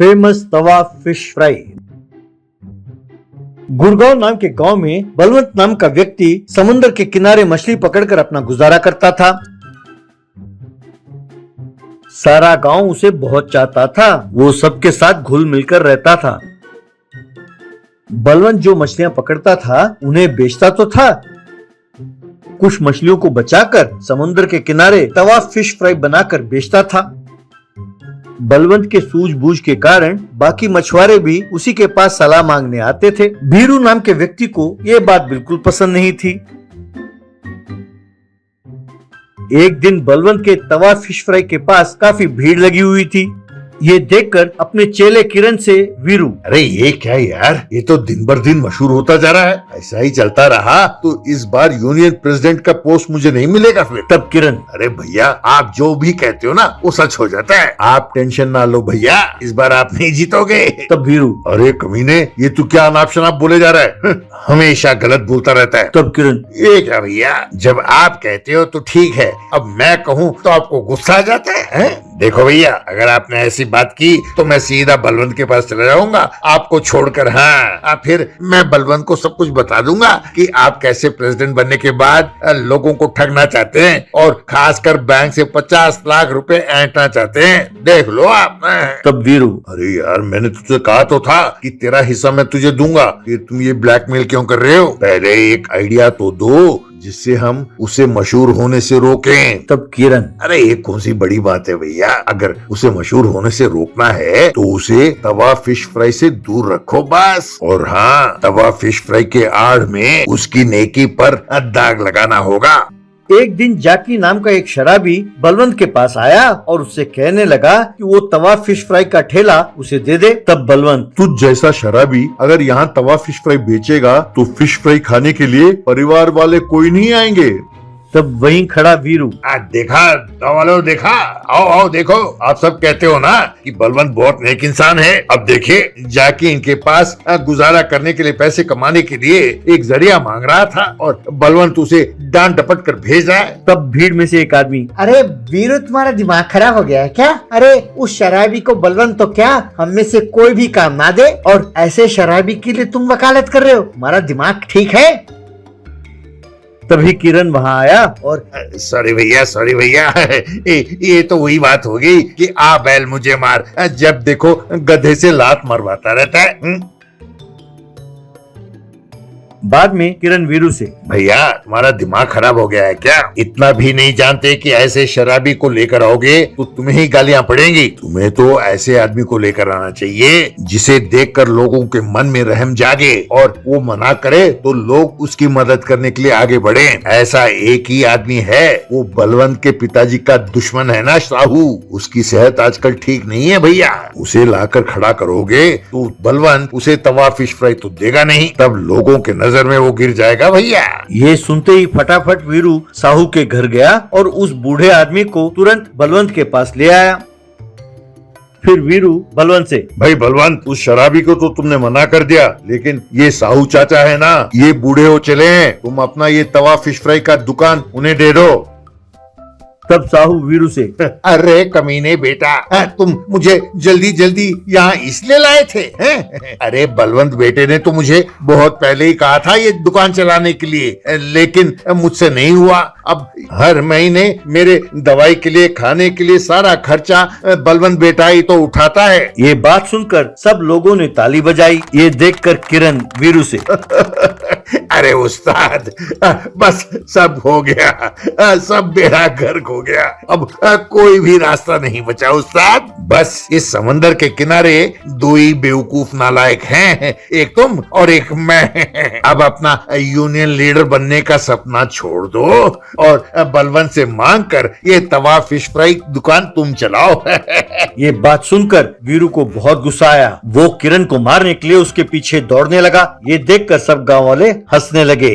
Famous तवा fish fry. Gurgaon नाम के गांव में बलवंत नाम का व्यक्ति समुद्र के किनारे मछली पकड़कर अपना गुजारा करता था। सारा गांव उसे बहुत चाहता था। वो सबके साथ घुल मिलकर रहता था। बलवंत जो मछलियां पकड़ता था उन्हें बेचता तो था, कुछ मछलियों को बचाकर समुद्र के किनारे तवा फिश फ्राई बनाकर बेचता था। बलवंत के सूझबूझ के कारण बाकी मछुआरे भी उसी के पास सलाह मांगने आते थे। भीरू नाम के व्यक्ति को यह बात बिल्कुल पसंद नहीं थी। एक दिन बलवंत के तवा फिश फ्राई के पास काफी भीड़ लगी हुई थी। ये देखकर अपने चेले किरण से वीरू, अरे ये क्या यार, ये तो दिन भर दिन मशहूर होता जा रहा है। ऐसा ही चलता रहा तो इस बार यूनियन प्रेसिडेंट का पोस्ट मुझे नहीं मिलेगा फिर। तब किरण, अरे भैया आप जो भी कहते हो ना वो सच हो जाता है। आप टेंशन ना लो भैया, इस बार आप नहीं जीतोगे। तब वीरू, अरे कमीने, ये तू क्या अनाप शनाप बोले जा रहा है, हमेशा गलत बोलता रहता है। तब किरण, ये क्या भैया, जब आप कहते हो तो ठीक है, अब मैं कहूँ तो आपको गुस्सा आ जाता है? देखो भैया, अगर आपने ऐसी बात की तो मैं सीधा बलवंत के पास चला जाऊंगा आपको छोड़कर। हाँ, फिर मैं बलवंत को सब कुछ बता दूंगा कि आप कैसे प्रेसिडेंट बनने के बाद लोगों को ठगना चाहते हैं और खासकर बैंक से 50 लाख रुपए ऐंठना चाहते हैं। देख लो आप। तब वीरू, अरे यार, मैंने तुझसे कहा तो था कि तेरा हिस्सा मैं तुझे दूंगा। ये तुम ये ब्लैकमेल क्यों कर रहे हो? पहले एक आइडिया तो दो जिससे हम उसे मशहूर होने से रोकें। तब किरण, अरे ये कौन सी बड़ी बात है भैया, अगर उसे मशहूर होने से रोकना है तो उसे तवा फिश फ्राई से दूर रखो बस। और हाँ, तवा फिश फ्राई के आड़ में उसकी नेकी पर दाग लगाना होगा। एक दिन जाकी नाम का एक शराबी बलवंत के पास आया और उससे कहने लगा कि वो तवा फिश फ्राई का ठेला उसे दे दे। तब बलवंत, तुझ जैसा शराबी अगर यहाँ तवा फिश फ्राई बेचेगा तो फिश फ्राई खाने के लिए परिवार वाले कोई नहीं आएंगे। तब वहीं खड़ा वीरू, देखा वालों, देखा, आओ आओ देखो, आप सब कहते हो ना कि बलवंत बहुत नेक इंसान है। अब देखिए, जाके इनके पास गुजारा करने के लिए, पैसे कमाने के लिए एक जरिया मांग रहा था और बलवंत उसे डांट डपट कर भेज रहा है। तब भीड़ में से एक आदमी, अरे वीरू, तुम्हारा दिमाग खराब हो गया है क्या? अरे उस शराबी को बलवंत तो क्या, हम में से कोई भी काम ना दे और ऐसे शराबी के लिए तुम वकालत कर रहे हो? तुम्हारा दिमाग ठीक है? तभी किरण वहाँ आया और, सॉरी भैया ये तो वही बात होगी कि आ बैल मुझे मार, जब देखो गधे से लात मरवाता रहता है। बाद में किरण वीरू से, भैया तुम्हारा दिमाग खराब हो गया है क्या? इतना भी नहीं जानते कि ऐसे शराबी को लेकर आओगे तो तुम्हें ही गालियां पड़ेंगी। तुम्हें तो ऐसे आदमी को लेकर आना चाहिए जिसे देखकर लोगों के मन में रहम जागे और वो मना करे तो लोग उसकी मदद करने के लिए आगे बढ़े। ऐसा एक ही आदमी है, वो बलवंत के पिताजी का दुश्मन है ना, साहू। उसकी सेहत आजकल ठीक नहीं है भैया। उसे लाकर खड़ा करोगे तो बलवंत उसे तवा फिश फ्राई तो देगा नहीं, तब लोगों के नजर में वो गिर जाएगा भैया। ये सुनते ही फटाफट वीरू साहू के घर गया और उस बूढ़े आदमी को तुरंत बलवंत के पास ले आया। फिर वीरू बलवंत से, भाई बलवंत, उस शराबी को तो तुमने मना कर दिया, लेकिन ये साहू चाचा है ना, ये बूढ़े हो चले हैं, तुम अपना ये तवा फिश फ्राई का दुकान उन्हें दे दो। तब साहू वीरू से, अरे कमीने बेटा, तुम मुझे जल्दी जल्दी यहाँ इसलिए लाए थे? अरे बलवंत बेटे ने तो मुझे बहुत पहले ही कहा था ये दुकान चलाने के लिए, लेकिन मुझसे नहीं हुआ। अब हर महीने मेरे दवाई के लिए, खाने के लिए सारा खर्चा बलवंत बेटा ही तो उठाता है। ये बात सुनकर सब लोगों ने ताली बजाई। ये देखकर किरण वीरू से, अरे उस्ताद, बस सब हो गया, सब बेड़ा गर्क हो गया, अब कोई भी रास्ता नहीं बचा उस्ताद। बस इस समंदर के किनारे दो ही बेवकूफ नालायक हैं, एक तुम और एक मैं। अब अपना यूनियन लीडर बनने का सपना छोड़ दो और बलवंत से मांग कर ये तवा फिश फ्राई दुकान तुम चलाओ। ये बात सुनकर वीरू को बहुत गुस्सा आया। वो किरण को मारने के लिए उसके पीछे दौड़ने लगा। ये देखकर सब गांव वाले हंसने लगे।